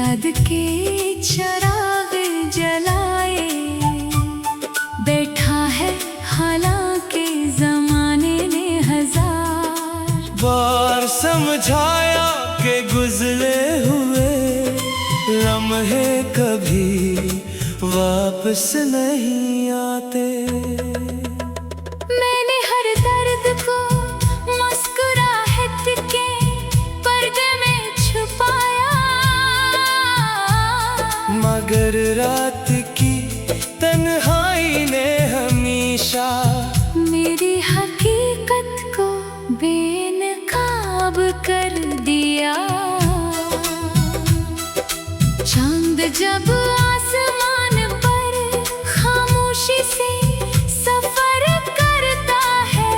याद के चिराग जलाए बैठा है, हालांकि जमाने ने हजार बार समझाया कि गुजरे हुए लम्हे कभी वापस नहीं आते। मैंने हर दर्द को मुस्कुराहट के पर्दे में छुपाया, मगर रात की तन्हाई ने हमेशा मेरी हकीकत को बेनकाब कर दिया। चांद जब आसमान पर खामोशी से सफर करता है,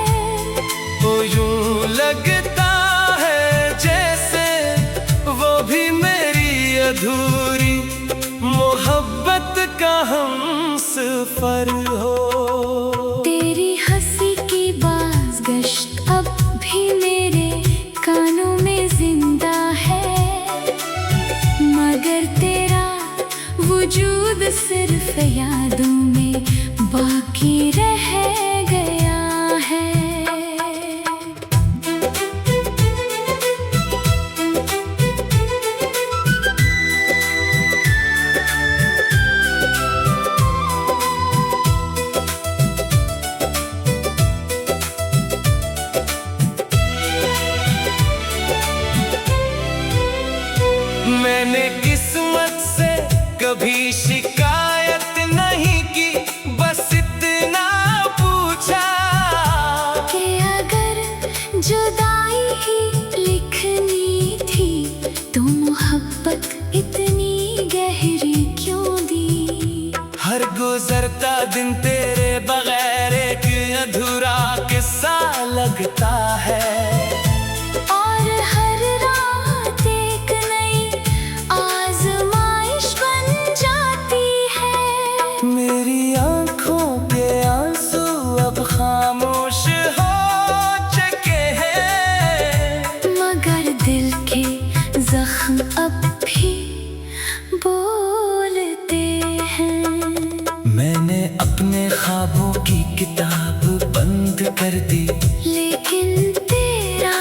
तो यूं लगता है जैसे वो भी मेरी अधूरी मोहब्बत का हमसफर हो। तेरी हंसी की बाज़गश्त अब भी मेरे कानों में जिंदा है, मगर तेरा वजूद सिर्फ यादों में बाकी रह गया है। मैंने किस्मत से कभी शिकायत नहीं की, बस इतना पूछा कि अगर जुदाई ही लिखनी थी तो मोहब्बत इतनी गहरी क्यों दी। हर गुजरता दिन तेरे बगैर एक अधूरा किस्सा लगता है, और हर रात एक नई आज़माइश बन जाती है। मेरी आंखों के आंसू अब खामोश हो चुके हैं, मगर दिल के जख्म अब भी बोलते हैं। मैंने अपने ख्वाबों की किताब बंद कर दी, लेकिन तेरा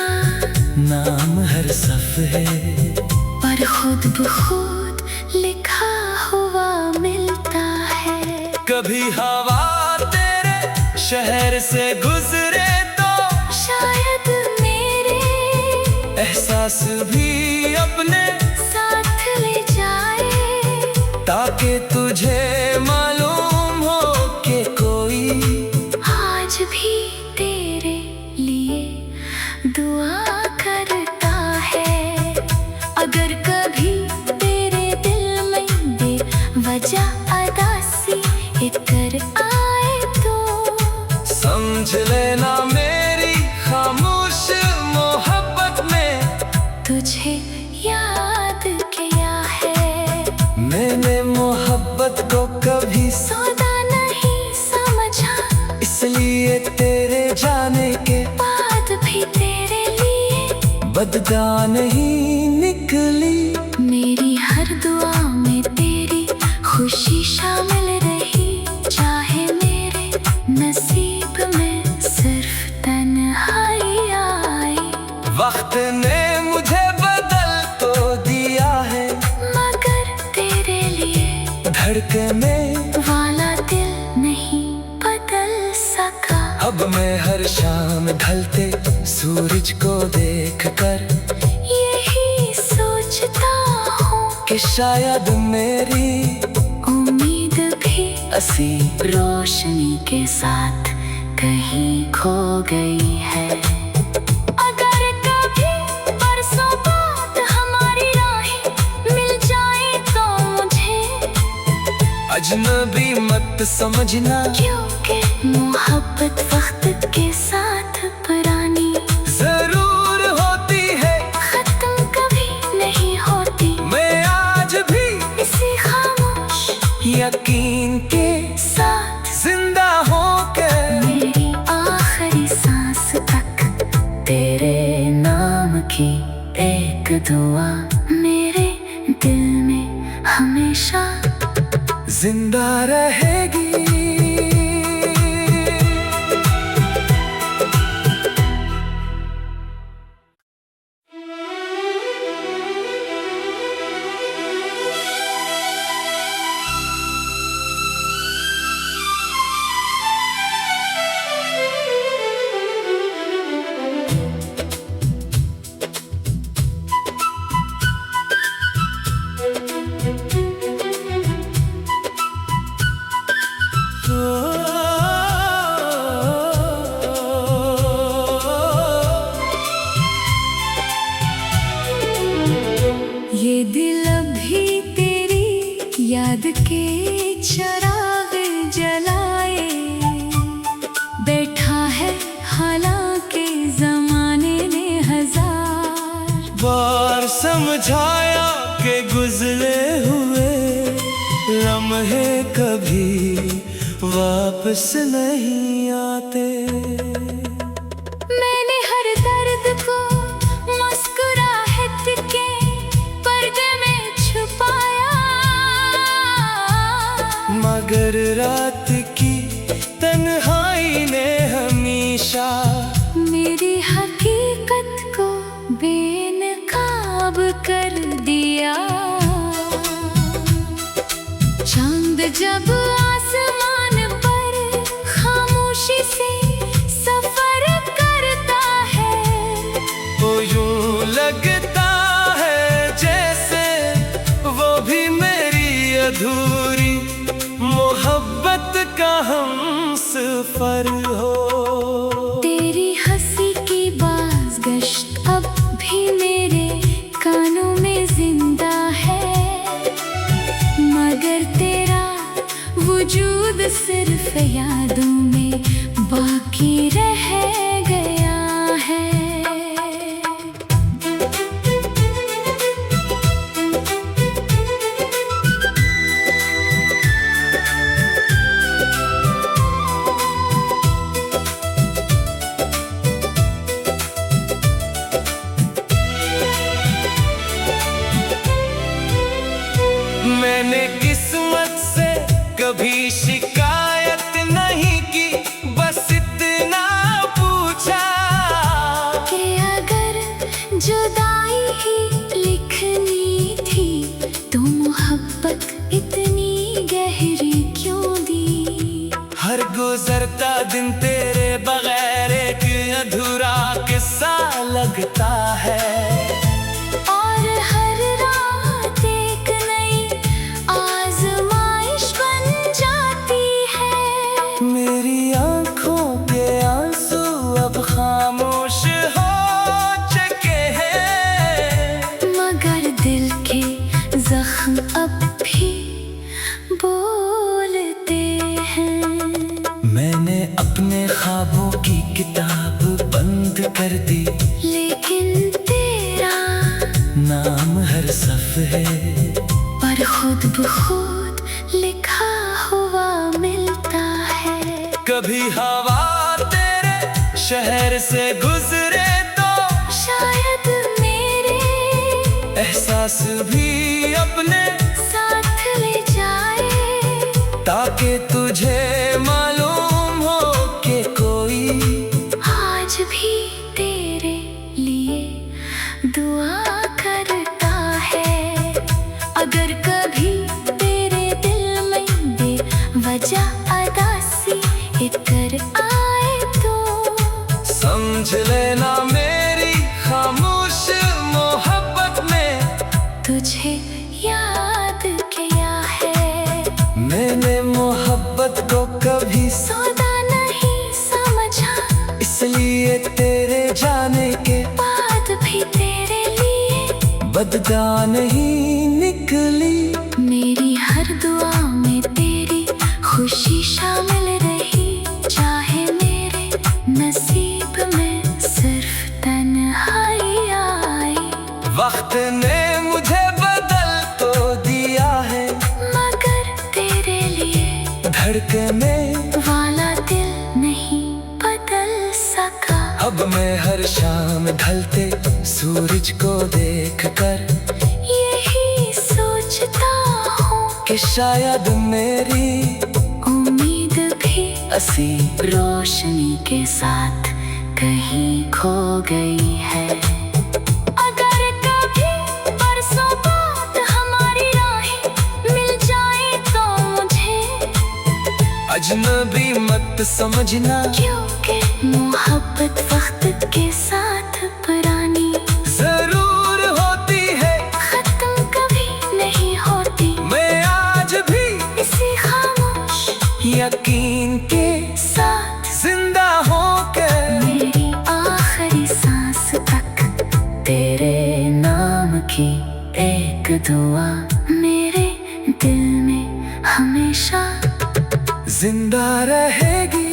नाम हर सफ़े पर खुद ब खुद लिखा हुआ मिलता है। कभी हवा तेरे शहर से गुजरे तो शायद मेरे एहसास भी अपने साथ ले जाए, ताकि तुझे मालूम हो कि कोई आज भी तेरे लिए दुआ करता है। अगर कभी तेरे दिल में बेवजह उदासी इतर आए तो समझ लेना मेरी खामोश मोहब्बत में तुझे याद किया है। मैंने मोहब्बत को कभी सौदा नहीं समझा, इसलिए तेरे जाने के बात भी तेरे लिए बदगा नहीं निकली। मेरी हर दुआ में तेरी खुशी शामिल रही, चाहे मेरे नसीब में सिर्फ तन्हाई आई। वक्त ने मुझे बदल तो दिया है, मगर तेरे लिए धड़कने वाला दिल नहीं बदल सका। अब मैं हर शाम ढलते सूरज को देखकर यही सोचता हूँ कि शायद मेरी उम्मीद भी असी रोशनी के साथ कहीं खो गई है। अगर कभी बरसों बाद हमारी राहें मिल जाए तो मुझे अजनबी मत समझना, क्योंकि मोहब्बत वक्त के साथ पुरानी जरूर होती है, खत्म कभी नहीं होती। मैं आज भी इसी खामोश यकीन के साथ जिंदा होकर मेरी आखिरी सांस तक तेरे नाम की एक दुआ मेरे दिल में हमेशा जिंदा रहेगी। ये दिल अभी तेरी याद के चिराग जलाए बैठा है, हालांकि जमाने ने हजार बार समझाया कि गुजरे हुए लम्हे कभी वापस नहीं आते। मैंने हर दर्द को मुस्कुराहट के पर्दे में छुपाया, मगर रात की तन्हाई ने हमेशा मेरी हकीकत को बेनकाब कर दिया। चांद जब आसमान पर खामोशी से सफर करता है, तो यूं लगता है जैसे वो भी मेरी अधूरी मोहब्बत का हमसफर हो। तेरी हंसी की बाज़गश्त अब भी मेरे कानों में जिंदा है, मगर तेरा वजूद सिर्फ यादों में बाकी रह गया है। मैंने किस्मत से कभी शिकायत नहीं की, बस इतना पूछा कि अगर जुदाई ही लिखनी थी तो मोहब्बत इतनी गहरी क्यों दी। हर गुजरता दिन तेरे बगैर एक अधूरा किस्सा लगता है, और हर रात एक नई आज़माइश बन जाती है। मेरी आंखों के आंसू अब खामोश हो चुके हैं, मगर दिल के जख्म अब भी बोलते हैं। मैंने अपने ख्वाबों की किताब बंद कर दी, लेकिन तेरा नाम हर सफ है, पर खुद ब खुद लिखा हुआ मिलता है। कभी हवा तेरे शहर से गुजरे तो शायद मेरे एहसास भी अपने साथ ले जाए, ताकि तुझे मालूम हो कि कोई आज भी तेरे लिए दुआ करता है। अगर कभी तेरे दिल में बेवजह उदासी इतर आए तो समझ लेना मेरी खामोश मोहब्बत में तुझे याद किया है। मैंने मोहब्बत को कभी सौदा नहीं समझा, इसलिए तेरे जाने के बात भी तेरे लिए बददा नहीं निकली। मेरी हर दुआ में तेरी खुशी शामिल रही, चाहे मेरे नसीब में सिर्फ तन्हाई आई। वक्त ने मुझे बदल तो दिया है, मगर तेरे लिए धड़कने वाला दिल नहीं बदल सका। अब मैं हर शाम ढलते सूरज को देखकर यही सोचता शायद मेरी उम्मीद भी असी रोशनी के साथ कहीं खो गई है। अगर कभी बरसों बाद हमारी राहें मिल जाए तो मुझे अजनबी मत समझना, क्योंकि मोहब्बत वक्त के साथ पुरानी जरूर होती है, खत्म कभी नहीं होती। मैं आज भी इसी खामोश यकीन के साथ जिंदा होकर मेरी आखिरी सांस तक तेरे नाम की एक दुआ मेरे दिल में हमेशा जिंदा रहेगी।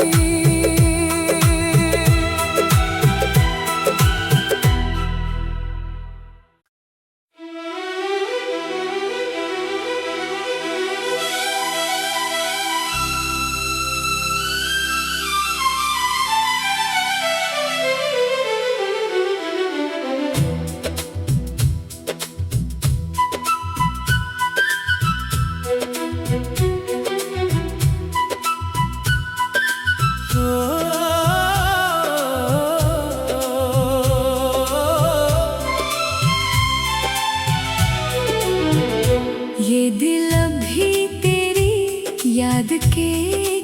ये दिल अभी तेरी याद के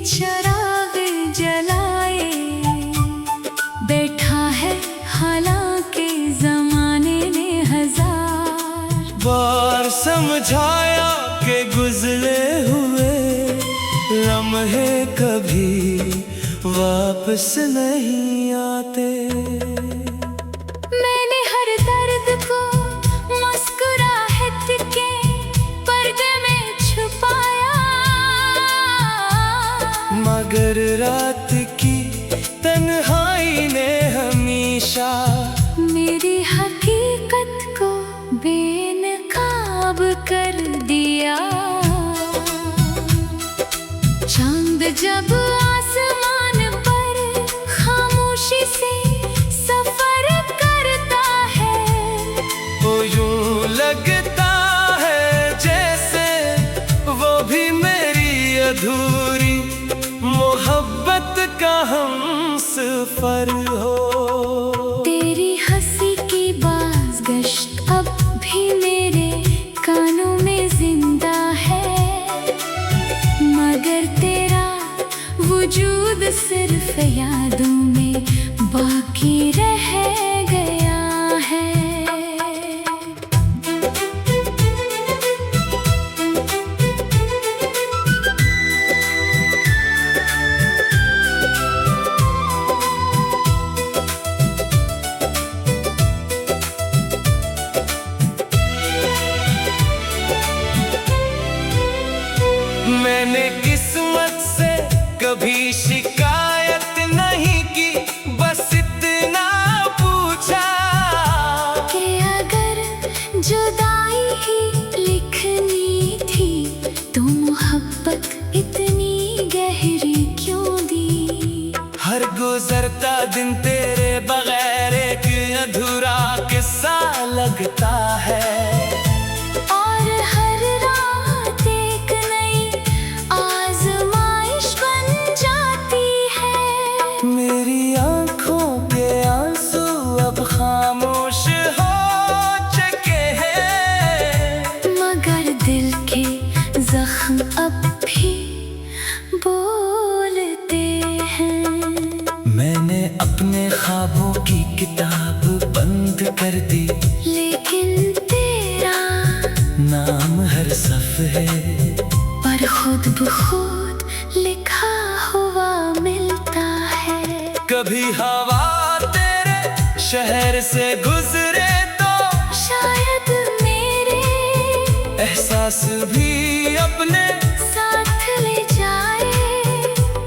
चिराग जलाए बैठा है, हालांकि जमाने ने हजार बार समझाया कि गुजरे हुए लम्हे कभी वापस नहीं आते। मैंने हर दर्द को मुस्कुराहट के पर्दे में छुपाया, मगर रात की तन्हाई ने हमेशा मेरी हकीकत को बेनकाब कर दिया। चांद जब आसमान पर खामोशी से सफर करता है, वो यूं लगता है जैसे वो भी मेरी अधूरी मोहब्बत का हमसफर हो। तेरी हंसी की बाज़गश्त अब भी मेरे कानों में जिंदा है, मगर तेरा वजूद सिर्फ यादों में बाकी रह गया है। मैंने किस्मत से कभी शिकायत नहीं की, बस इतना पूछा कि अगर जुदाई ही लिखनी थी तो मोहब्बत इतनी गहरी क्यों दी। हर गुजरता दिन तेरे बगैर एक अधूरा किस्सा लगता है, और हर रात एक नई आज़माइश बन जाती है। मेरी आंखों के आंसू अब खामोश हो चुके हैं, मगर दिल के जख्म अब भी बोलते हैं। मैंने अपने ख्वाबों की किताब बंद कर दी, लेकिन तेरा नाम हर सफ़े पर खुद ब खुद लिखा हुआ मिलता है। कभी हवा तेरे शहर से गुजरे तो शायद मेरे एहसास भी अपने साथ ले जाए,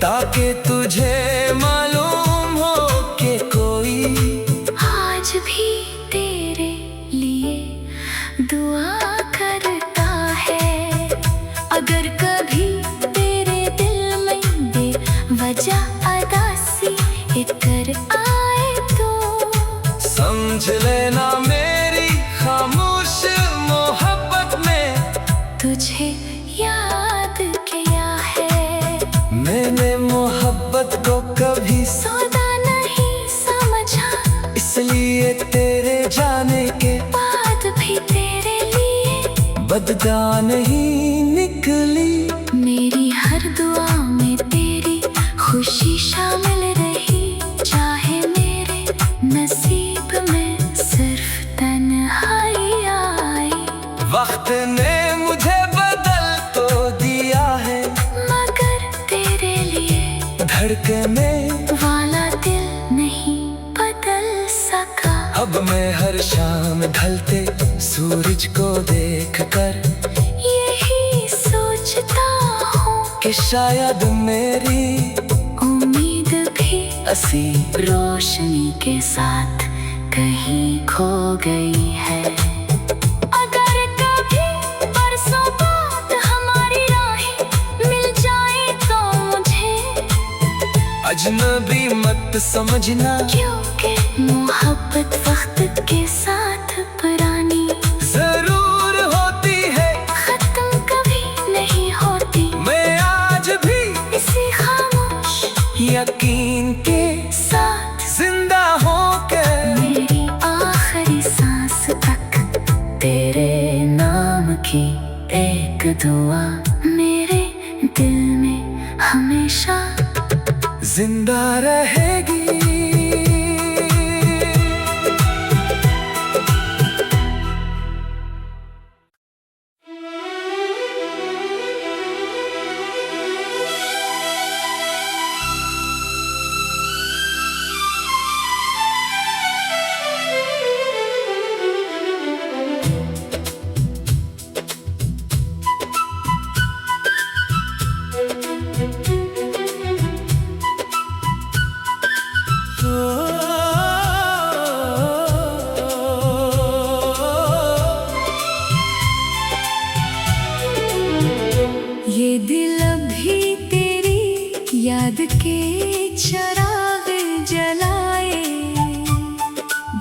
ताकि तुझे मालूम हो कि कोई आज भी तेरे लिए दुआ करता है। अगर कभी तेरे दिल में बेवजह अदासी इतर आए तो समझ लेना मेरी खामोश मोहब्बत में तुझे याद ये तेरे जाने के बाद भी तेरे लिए बदगा नहीं निकली। मेरी हर दुआ में तेरी खुशी शामिल रही, चाहे मेरे नसीब में सिर्फ तन्हाई आई। वक्त ने मुझे बदल तो दिया है, मगर तेरे लिए धड़कने वाला दिल नहीं बदल सका। अब मैं हर शाम ढलते सूरज को देखकर यही सोचता हूँ कि शायद मेरी उम्मीद भी असी रोशनी के साथ कहीं खो गई है। अगर कभी बरसों बाद हमारी राहें मिल जाए तो मुझे अजनबी मत समझना, क्योंकि मोहब्बत वक्त के साथ पुरानी जरूर होती है, खत्म कभी नहीं होती। मैं आज भी इसी खामोश यकीन के साथ जिंदा होकर मेरी आखिरी सांस तक तेरे नाम की एक दुआ मेरे दिल में हमेशा जिंदा रहेगी। ये दिल अभी तेरी याद के चराग जलाए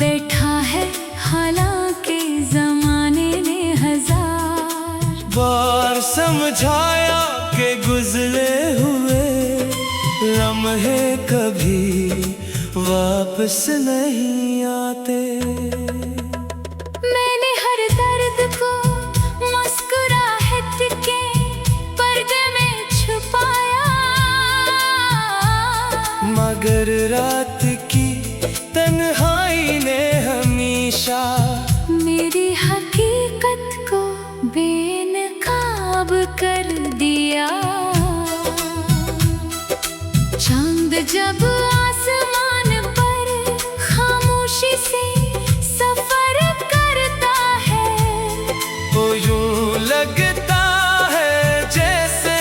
बैठा है, हालांकि जमाने ने हजार बार समझाया कि गुजरे हुए लम्हे कभी वापस नहीं आते। मैंने हर दर्द को मुस्कुराहट के पर्दे में छुपाया, मगर रात की तन्हाई ने हमेशा मेरी हकीकत को बेनकाब कर दिया। चांद जब आसमान पर खामोशी से सफर करता है, वो यूं लगता है जैसे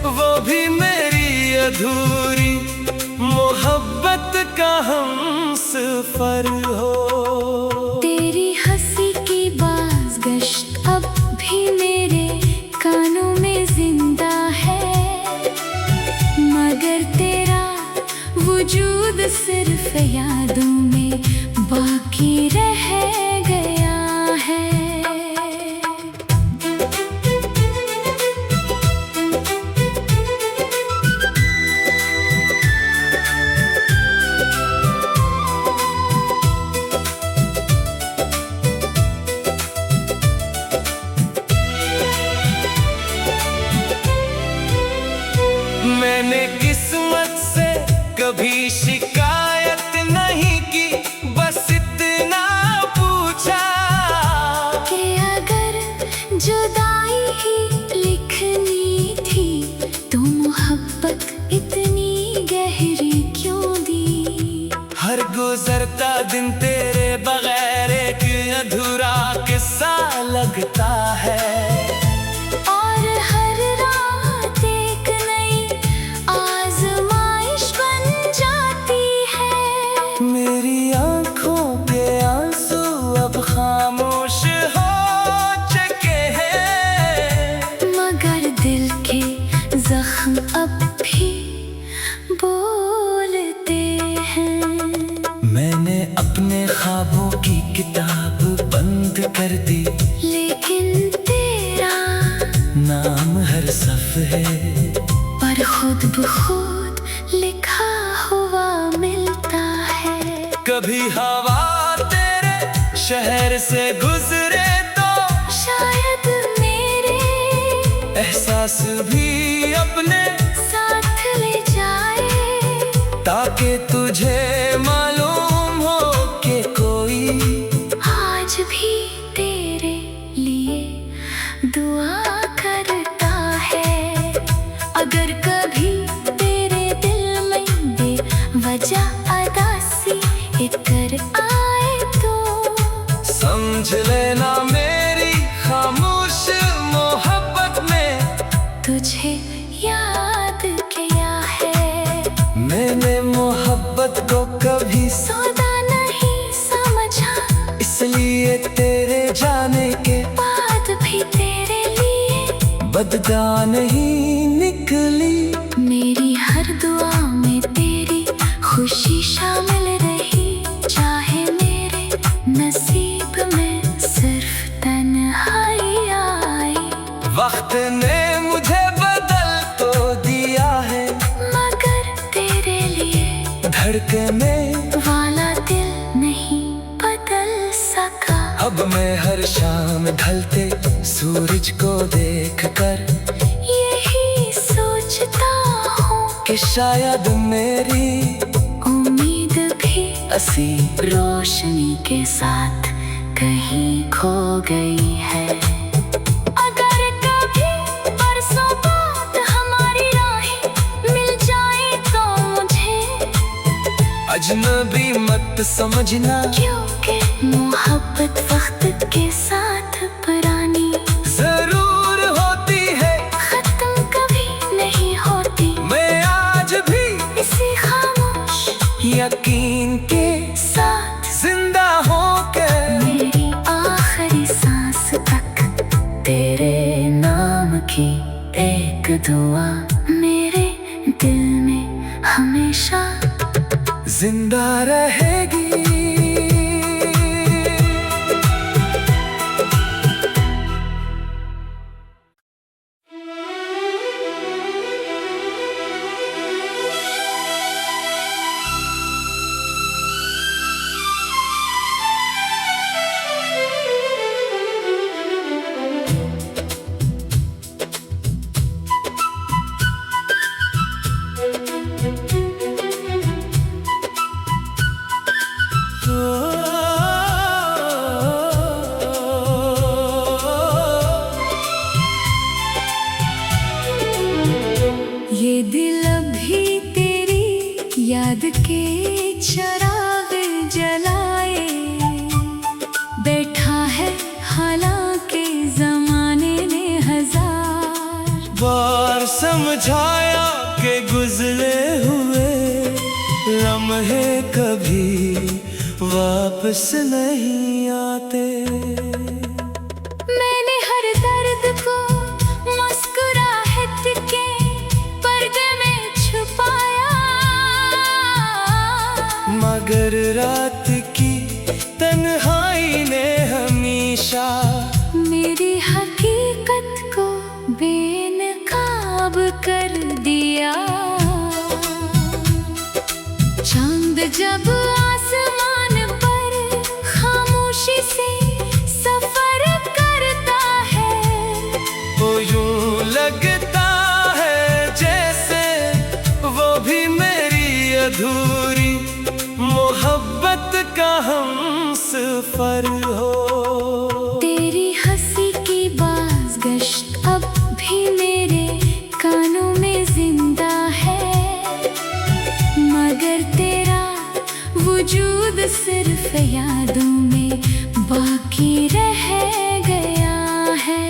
वो भी मेरी अधूरी मोहब्बत का हमसफर हो। तेरी हंसी की बाज़गश्त अब भी मेरे कानों में जिंदा है, मगर तेरा वजूद सिर्फ यादों में बाकी रह गया है। मैंने किस्मत से कभी शिकायत नहीं की, बस इतना पूछा कि अगर जुदाई ही लिखनी थी तो मोहब्बत इतनी गहरी क्यों दी। हर गुजरता दिन तेरे बगैर एक अधूरा किस्सा लगता है, और हर रात एक नई आज़माइश बन जाती है। मेरी आंखों के आंसू अब खामोश हो चुके हैं, मगर दिल के जख्म अब भी बोलते हैं। मैंने अपने ख्वाबों की किताब बंद कर दी, लेकिन तेरा नाम हर सफ है, पर खुद ब खुद लिखा हुआ मिलता है। कभी हवा शहर से गुजरे तो शायद मेरे एहसास भी अपने साथ ले जाए, ताकि तुझे मालूम हो कि कोई आज भी तेरे लिए दुआ करता है। अगर कभी तेरे दिल में बेवजह अदासी इतर आए तो समझ लेना मेरी खामोश मोहब्बत में तुझे याद किया है। मैंने मोहब्बत को कभी सौदा नहीं समझा, इसलिए तेरे जाने के बात भी तेरे लिए बददा नहीं निकली। मेरी हर दुआ में तेरी खुशी शामिल रही, चाहे मेरे नसीब में सिर्फ तन्हाई आई। वक्त ने मुझे बदल तो दिया है, मगर तेरे लिए धड़कने वाला दिल नहीं बदल सका। अब मैं हर शाम ढलते सूरज को देखकर यही सोचता हूँ कि शायद मेरी उम्मीद भी असी रोशनी के साथ कहीं खो गई है। अगर कभी बरसों बाद हमारी राहें मिल जाए तो मुझे अजनबी मत समझना, क्योंकि मोहब्बत वक्त के साथ पुरानी जरूर होती है, खत्म कभी नहीं होती। मैं आज भी इसी खामोश यकीन के साथ जिंदा होकर मेरी आखिरी सांस तक तेरे नाम की एक दुआ मेरे दिल में हमेशा जिंदा रहेगी। ये दिल अभी तेरी याद के चराग जलाए बैठा है, हालांकि जमाने ने हजार बार समझाया कि गुजरे हुए लम्हे कभी वापस नहीं आते। मैंने हर दर्द को मुस्कुराहट के पर्दे में छुपाया, मगर रात की तन्हाई ने हमेशा मेरी हकीकत को बेनकाब कर दिया। चांद जब आसमान पर खामोशी से सफर करता है, वो यूं लगता है जैसे वो भी मेरी अधूरी मोहब्बत का हमसफर हो। तेरी हंसी की बाज़गश्त अब भी मेरे कानों में जिंदा है, मगर तेरा वजूद सिर्फ यादों में बाकी रह गया है।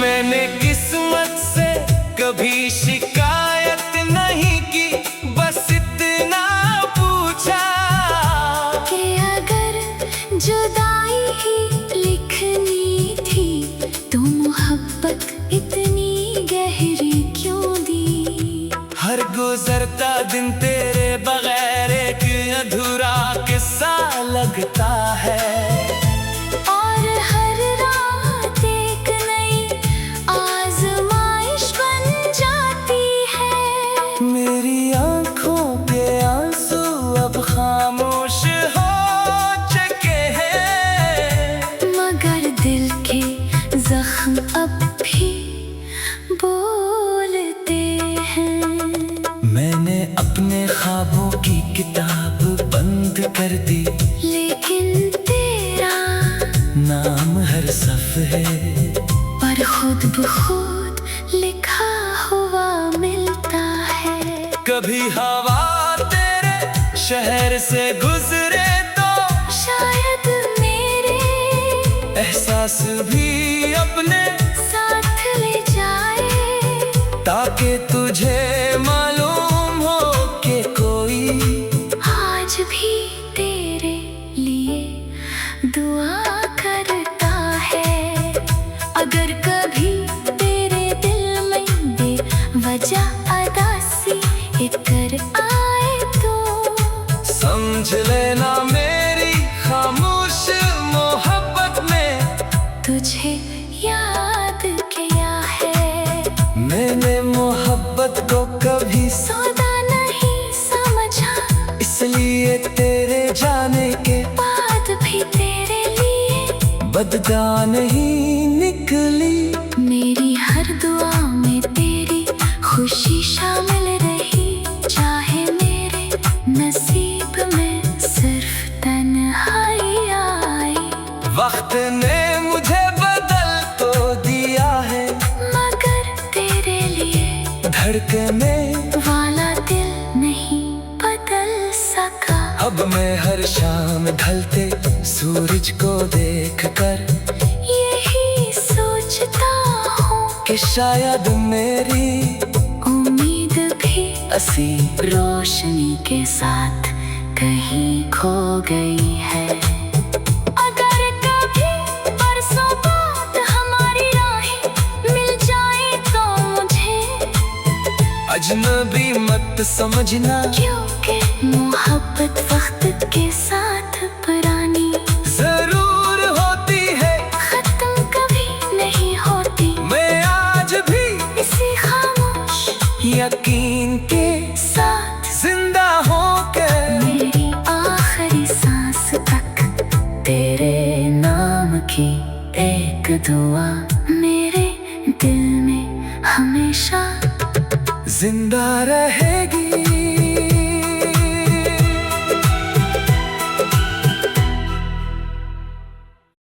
मैंने किस्मत से कभी शिकायत नहीं की, बस इतना पूछा हर गुजरता दिन तेरे बगैर एक अधूरा किस्सा लगता है। और हर रात एक नई आजमाइश बन जाती है। मेरी आंखों के आंसू अब खामोश हो चुके हैं, मगर दिल के जख्म अब भी बोलते हैं। मैंने अपने ख्वाबों की किताब बंद कर दी, लेकिन तेरा नाम हर सफ है, पर खुद ब खुद लिखा हुआ मिलता है। कभी हवा तेरे शहर से गुजरे तो शायद मेरे एहसास भी अपने साथ ले जाए, ताकि तुझे मालूम हो कि कोई आज भी तेरे लिए दुआ करता है। अगर कभी तेरे दिल में बेवजह अदासी इतर आए तो समझ लेना मेरी खामोश मोहब्बत में तुझे याद किया है। मैंने मोहब्बत को कभी सौदा नहीं समझा, इसलिए तेरे जाने के बात भी तेरे लिए बददा नहीं निकली। मेरी हर दुआ में तेरी खुशी शामिल रही, चाहे मेरे नसीब में सिर्फ तन्हाई आई। वक्त ने मुझे बदल तो दिया है, मगर तेरे लिए धड़कने वाला दिल नहीं बदल सका। अब मैं हर शाम ढलते सूरज को देखकर यही सोचता हूँ कि शायद मेरी उम्मीद भी असी रोशनी के साथ कहीं खो गई है। अगर कभी बरसों बाद हमारी राहें मिल जाए तो मुझे अजनबी मत समझना, क्योंकि मोहब्बत वक्त के साथ पुरानी जरूर होती है, खत्म कभी नहीं होती। मैं आज भी इसी खामोश यकीन के साथ जिंदा होकर मेरी आखिरी सांस तक तेरे नाम की एक दुआ मेरे दिल में हमेशा जिंदा रहेगी।